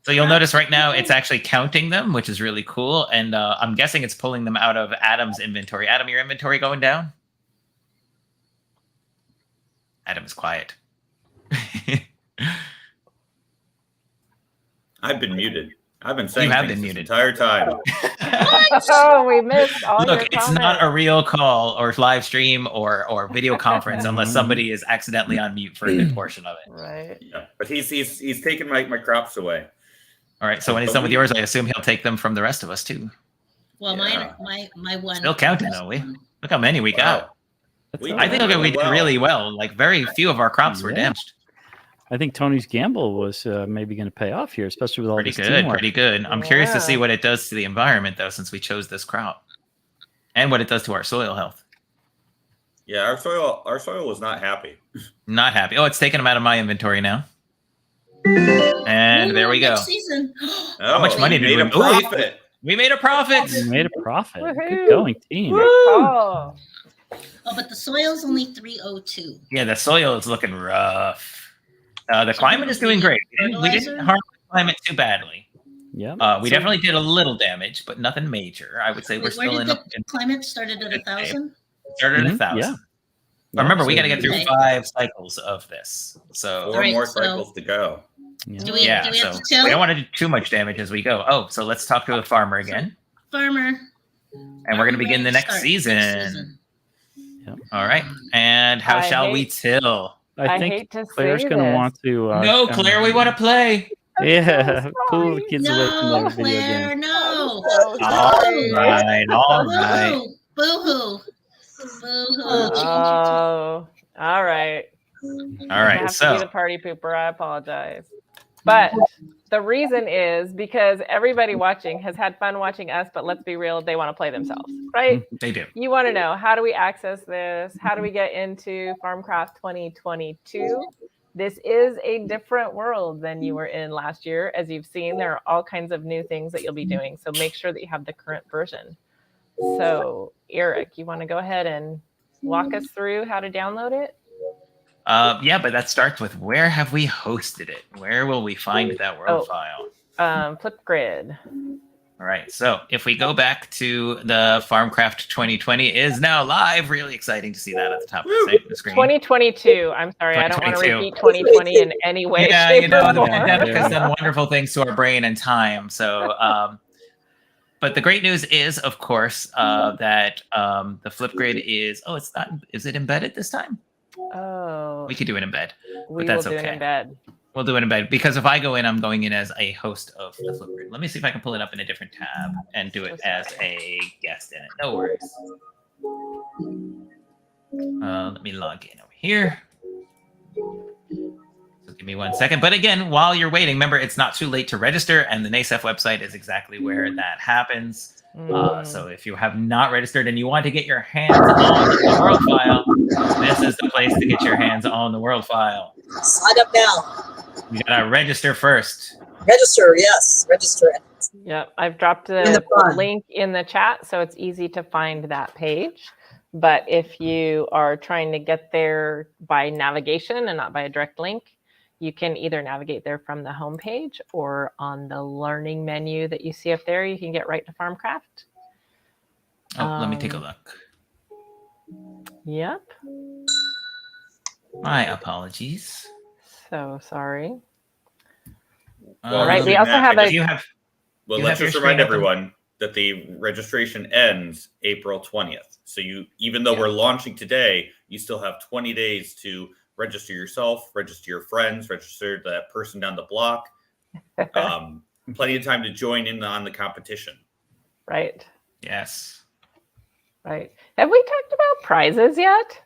So you'll notice right now it's actually counting them, which is really cool. And I'm guessing it's pulling them out of Adam's inventory. Adam, your inventory going down? Adam's quiet. I've been muted. I've been saying You have things been this muted. entire time. Oh, we missed all your Look, it's not a comments. real call or live stream or video conference unless somebody is accidentally on mute for a good portion of it. Right. Yeah, but he's taking my crops away. All right. So when he's done with yours, I assume he'll take them from the rest of us too. Well, Yeah. my one. Still counting though. Look how many we got. We I think we did really well. Like very few of our crops were Yeah. damaged. I think Tony's gamble was maybe going to pay off here, especially with all Pretty this good. teamwork. Pretty good. I'm curious to see Yeah. what it does to the environment though, since we chose this crop, and what it does to our soil health. Yeah, our soil was not happy. Not happy. Oh, it's taking them out of my inventory now. And Ooh, there we go. next season. How much money did made we- a Ooh, profit? We made a profit. You made a profit. Woohoo. Good going, team. Oh, Oh, but the soil's only 302. Yeah, the soil is looking rough. The climate is doing great. We didn't Fertilizer? harm the climate too badly. Yeah. We definitely did a little damage, but nothing major. I would say we're Wait, where still did in the climate started at 1,000? started at Mhm, 1,000. yeah. Remember, we got to get through Okay. 5 cycles of this. So Four All right, more so- cycles to go. Yeah. Do we, yeah, do we so have to we tell? don't want to do too much damage as we go. Oh, so let's talk to the farmer again, Farmer. and we're going to begin the next season. Yep. All right, and how I shall we hate- till? I I think hate to Claire's say going to this. want to. No, Claire, we want to play. Yeah, so pull the sorry. kids away from No, their video Claire, game. no. So All sorry. right, all right. Boo-hoo. Boo-hoo. Oh, all right. All I right, have to so be the party pooper. I apologize. But the reason is because everybody watching has had fun watching us, but let's be real, they want to play themselves, right? They do. You want to know, how do we access this? How do we get into Farmcraft 2022? This is a different world than you were in last year. As you've seen, there are all kinds of new things that you'll be doing. So make sure that you have the current version. So Eric, you want to go ahead and walk us through how to download it? Yeah, but that starts with, where have we hosted it? Where will we find that world file? Flipgrid. All right, so if we go back to the Farmcraft 2020 is now live. Really exciting to see that at the top of the screen. 2022. I'm sorry, I don't want to 2022. repeat 2020 in any way, Yeah, shape, you know, or the form. pandemic has done wonderful things to our brain and time. So, but the great news is, of course, that the Flipgrid is. Oh, it's not. Is it embedded this time? Oh, We could do an embed, we but that's will do okay. an embed. We'll do an embed, because if I go in, I'm going in as a host of the Flipgrid. Let me see if I can pull it up in a different tab and do it as a guest in it. No worries. Let me log in over here. So give me 1 second. But again, while you're waiting, remember, it's not too late to register, and the NASEF website is exactly where that happens. So if you have not registered and you want to get your hands on the world file, this is the place to get your hands on the world file. Sign up now. You gotta register first. Register, yes, register it. Yep, I've dropped In the the fun. link in the chat, so it's easy to find that page. But if you are trying to get there by navigation and not by a direct link, you can either navigate there from the home page, or on the learning menu that you see up there, you can get right to Farmcraft. Oh, let me take a look. Yep. My apologies. So sorry. Well, right, other we than also that, have I a- just- You have. Well, You let's have just your remind screen open. everyone that the registration ends April 20th. So even though we're launching today, you still have 20 days to register yourself, register your friends, register that person down the block. Plenty of time to join in on the competition. Right, Yes. right. Have we talked about prizes yet?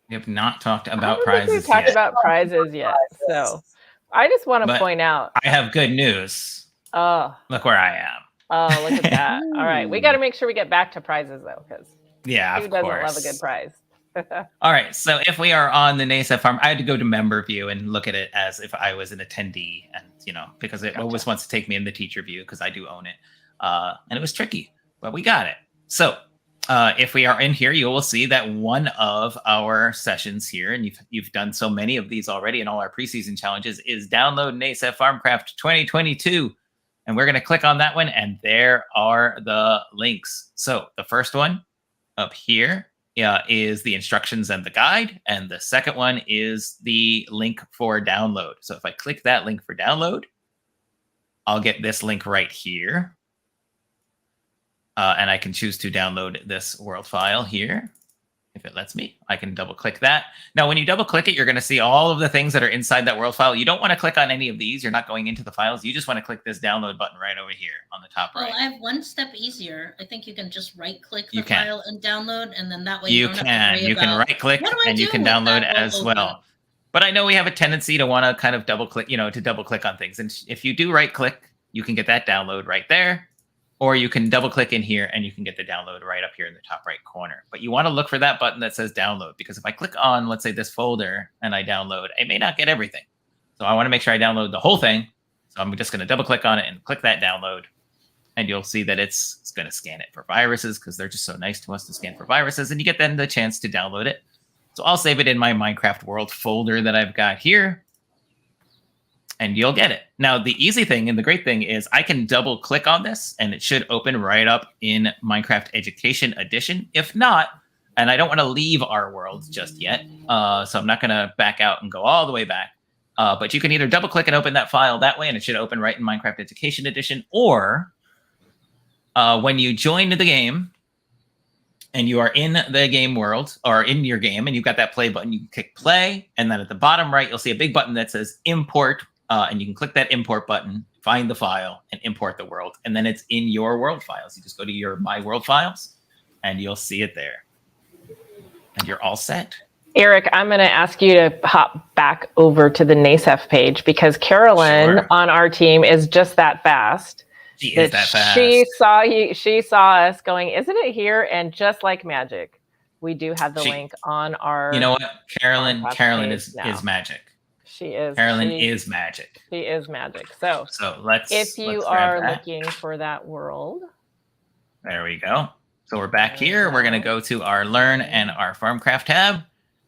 We have not talked I about don't think we've prizes talked yet. about prizes yet. So I just want to But point out. I have good news. Oh, Look where I am. oh, look at that. All right, we got to make sure we get back to prizes though, because Yeah, who of doesn't course. love a good prize? All right, so if we are on the NASEF farm, I had to go to member view and look at it as if I was an attendee, and because it always wants to take me in the teacher view, because I do own it, and it was tricky, but we got it. So if we are in here, you will see that one of our sessions here, and you've done so many of these already in all our preseason challenges, is download NASEF Farmcraft 2022. And we're going to click on that one, and there are the links. So the first one up here is the instructions and the guide, and the second one is the link for download. So if I click that link for download, I'll get this link right here. And I can choose to download this world file here. If it lets me, I can double click that. Now, when you double click it, you're going to see all of the things that are inside that world file. You don't want to click on any of these. You're not going into the files. You just want to click this download button right over here on the top right. Well, I have one step easier. I think you can just right click the You can. file and download, and then that way You don't have to can. worry You can about, right click what do I and you do can with download that as open? well. But I know we have a tendency to want to kind of double click, to double click on things. And if you do right click, you can get that download right there. Or you can double click in here and you can get the download right up here in the top right corner. But you want to look for that button that says download, because if I click on, let's say, this folder and I download, I may not get everything. So I want to make sure I download the whole thing. So I'm just going to double click on it and click that download. And you'll see that it's going to scan it for viruses, because they're just so nice to us to scan for viruses. And you get then the chance to download it. So I'll save it in my Minecraft world folder that I've got here. And you'll get it. Now, the easy thing and the great thing is I can double click on this and it should open right up in Minecraft Education Edition. If not, and I don't want to leave our world just yet, so I'm not going to back out and go all the way back. But you can either double click and open that file that way and it should open right in Minecraft Education Edition, or when you join the game and you are in the game world or in your game and you've got that play button, you can click play. And then at the bottom right, you'll see a big button that says import. And you can click that import button, find the file, and import the world. And then it's in your world files. You just go to your My World Files, and you'll see it there. And you're all set. Eric, I'm going to ask you to hop back over to the NASEF page because Carolyn on our team is just that fast. She is that fast. She saw us going, isn't it here? And just like magic, we do have the link on our. You know what? Carolyn is magic. She is. Carolyn is magic. She is magic. So let's. If you are looking for that world. There we go. So we're back here. We're going to go to our Learn and our Farmcraft tab.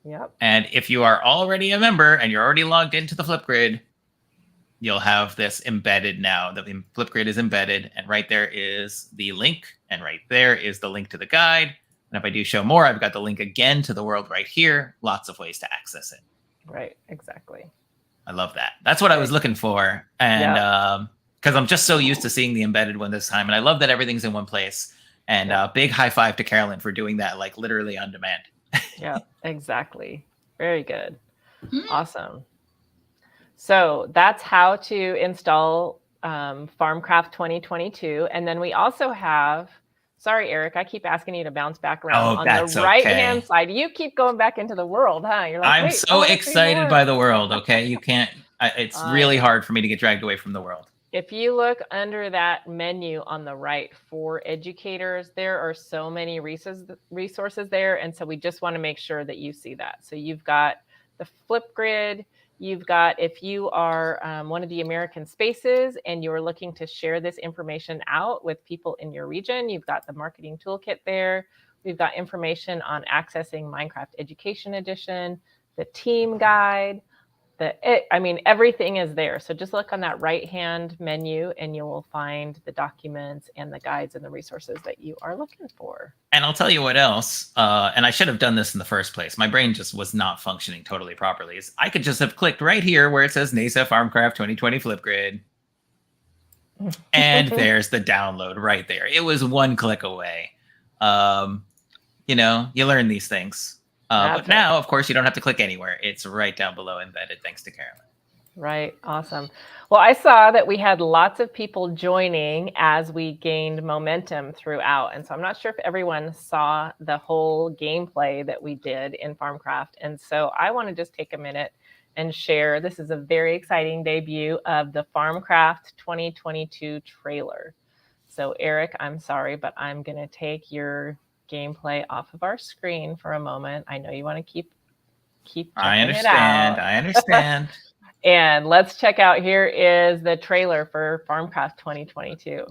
Yep. And if you are already a member and you're already logged into the Flipgrid, you'll have this embedded now. The Flipgrid is embedded, and right there is the link, and right there is the link to the guide. And if I do show more, I've got the link again to the world right here. Lots of ways to access it. Right, exactly. I love that. That's what I was looking for. And because I'm just so used to seeing the embedded one this time. And I love that everything's in one place. And big high five to Carolyn for doing that, like literally on demand. Yeah, exactly. Very good. Awesome. So that's how to install Farmcraft 2022. And then we also have, sorry, Eric, I keep asking you to bounce back around on the right-hand side. You keep going back into the world, huh? You're like, I'm so excited by the world, okay? You can't, it's really hard for me to get dragged away from the world. If you look under that menu on the right for educators, there are so many resources there. And so we just want to make sure that you see that. So you've got the Flipgrid, you've got, if you are one of the American Spaces and you're looking to share this information out with people in your region, you've got the marketing toolkit there. We've got information on accessing Minecraft Education Edition, the team guide, everything is there. So just look on that right-hand menu and you will find the documents and the guides and the resources that you are looking for. And I'll tell you what else, and I should have done this in the first place. My brain just was not functioning totally properly. Is I could just have clicked right here where it says NASEF Farmcraft 2020 Flipgrid. And there's the download right there. It was one click away. You learn these things. But now, of course, you don't have to click anywhere. It's right down below embedded, thanks to Carolyn. Right. Awesome. Well, I saw that we had lots of people joining as we gained momentum throughout. And so I'm not sure if everyone saw the whole gameplay that we did in Farmcraft. And so I want to just take a minute and share. This is a very exciting debut of the Farmcraft 2022 trailer. So Eric, I'm sorry, but I'm going to take your gameplay off of our screen for a moment. I know you want to keep checking it out. I understand. And let's check out, here is the trailer for Farmcraft 2022.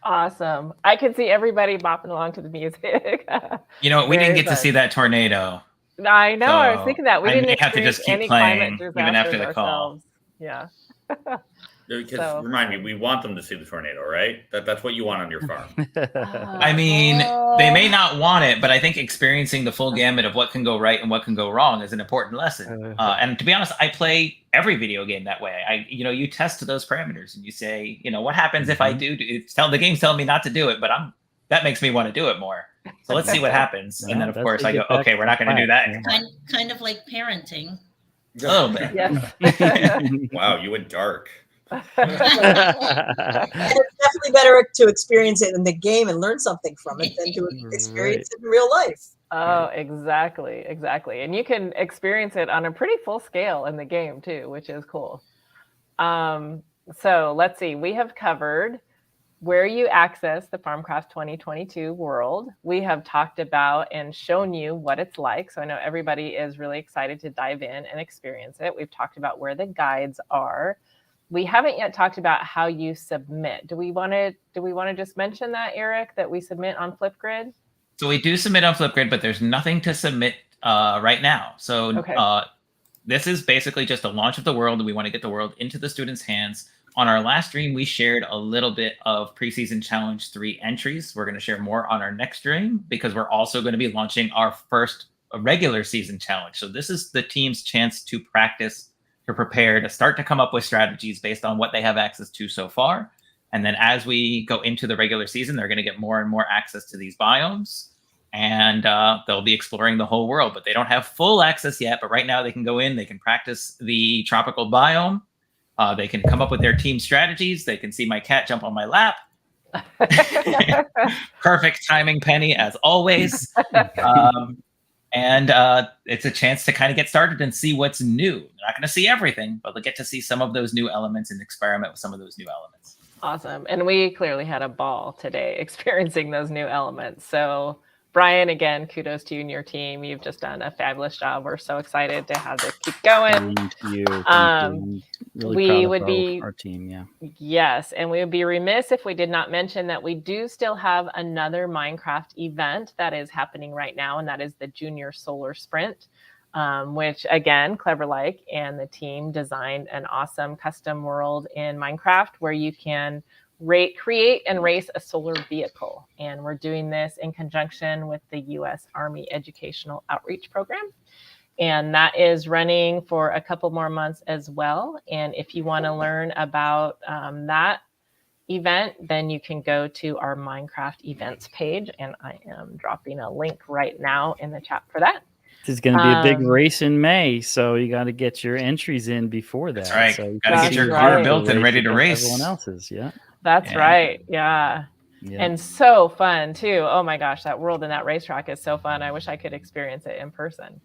Awesome. I can see everybody bopping along to the music. We didn't get to see that tornado. I know. So I was thinking that we didn't have to just keep playing even after the call. Yeah. Because remind me, we want them to see the tornado, right? That's what you want on your farm. I mean, they may not want it, but I think experiencing the full gamut of what can go right and what can go wrong is an important lesson. And to be honest, I play every video game that way. You test those parameters and you say, what happens if I do? The game's telling me not to do it, but that makes me want to do it more. So let's see what happens. And then of course I go, okay, we're not going to do that anymore. Kind of like parenting. A little bit. Yes. Wow, you went dark. And it's definitely better to experience it in the game and learn something from it than to experience it in real life. Oh, exactly. And you can experience it on a pretty full scale in the game too, which is cool. So let's see. We have covered where you access the Farmcraft 2022 world. We have talked about and shown you what it's like. So I know everybody is really excited to dive in and experience it. We've talked about where the guides are. We haven't yet talked about how you submit. Do we want to just mention that, Eric, that we submit on Flipgrid? So we do submit on Flipgrid, but there's nothing to submit right now. So Okay. This is basically just a launch of the world, and we want to get the world into the students' hands. On our last stream, we shared a little bit of Preseason Challenge 3 entries. We're going to share more on our next stream because we're also going to be launching our first regular season challenge. So this is the team's chance to practice, to prepare, to start to come up with strategies based on what they have access to so far. And then as we go into the regular season, they're going to get more and more access to these biomes. And they'll be exploring the whole world, but they don't have full access yet. But right now they can go in, they can practice the tropical biome. They can come up with their team strategies. They can see my cat jump on my lap. Perfect timing, Penny, as always. And it's a chance to kind of get started and see what's new. They're not going to see everything, but they'll get to see some of those new elements and experiment with some of those new elements. Awesome. And we clearly had a ball today experiencing those new elements. So Brian, again, kudos to you and your team. You've just done a fabulous job. We're so excited to have this keep going. Thank you. I'm really proud of our team. Yeah. Yes, and we would be remiss if we did not mention that we do still have another Minecraft event that is happening right now, and that is the Junior Solar Sprint, which again, Cleverlike and the team designed an awesome custom world in Minecraft where you can create and race a solar vehicle. And we're doing this in conjunction with the U.S. Army Educational Outreach Program. And that is running for a couple more months as well. And if you want to learn about that event, then you can go to our Minecraft events page. And I am dropping a link right now in the chat for that. This is going to be a big race in May, so you got to get your entries in before that. That's right. So got to get your car built and ready to race. Everyone else's, yeah. That's right. Yeah. And so fun too. Oh my gosh, that world and that racetrack is so fun. I wish I could experience it in person.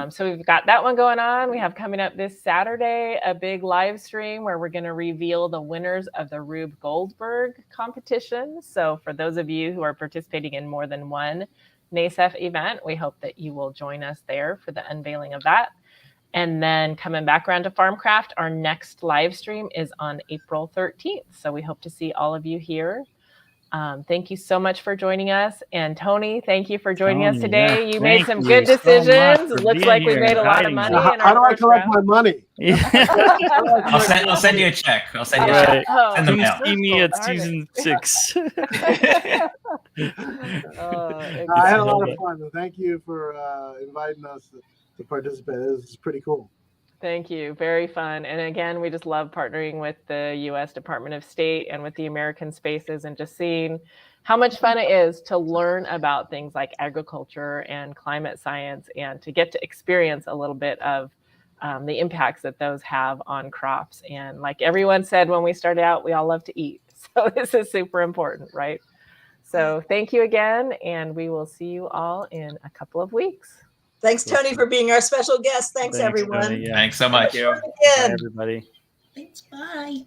So we've got that one going on. We have coming up this Saturday a big live stream where we're going to reveal the winners of the Rube Goldberg competition. So for those of you who are participating in more than one NASEF event, we hope that you will join us there for the unveiling of that. And then coming back around to Farmcraft, our next live stream is on April 13th. So we hope to see all of you here. Thank you so much for joining us. And Tony, thank you for joining us today. Yeah. You made some good decisions. It looks like we made a lot of money. How do I collect my money? I'll send you a check. I'll send you a check. Send them out. See me at season 6. I had a lot of fun. Thank you for inviting us to participate. This is pretty cool. Thank you. Very fun. And again, we just love partnering with the U.S. Department of State and with the American Spaces and just seeing how much fun it is to learn about things like agriculture and climate science and to get to experience a little bit of the impacts that those have on crops. And like everyone said when we started out, we all love to eat. So this is super important, right? So thank you again, and we will see you all in a couple of weeks. Thanks, Tony, for being our special guest. Thanks everyone. Tony, yeah. Thanks so much. Again. Bye, everybody. Thanks. Bye.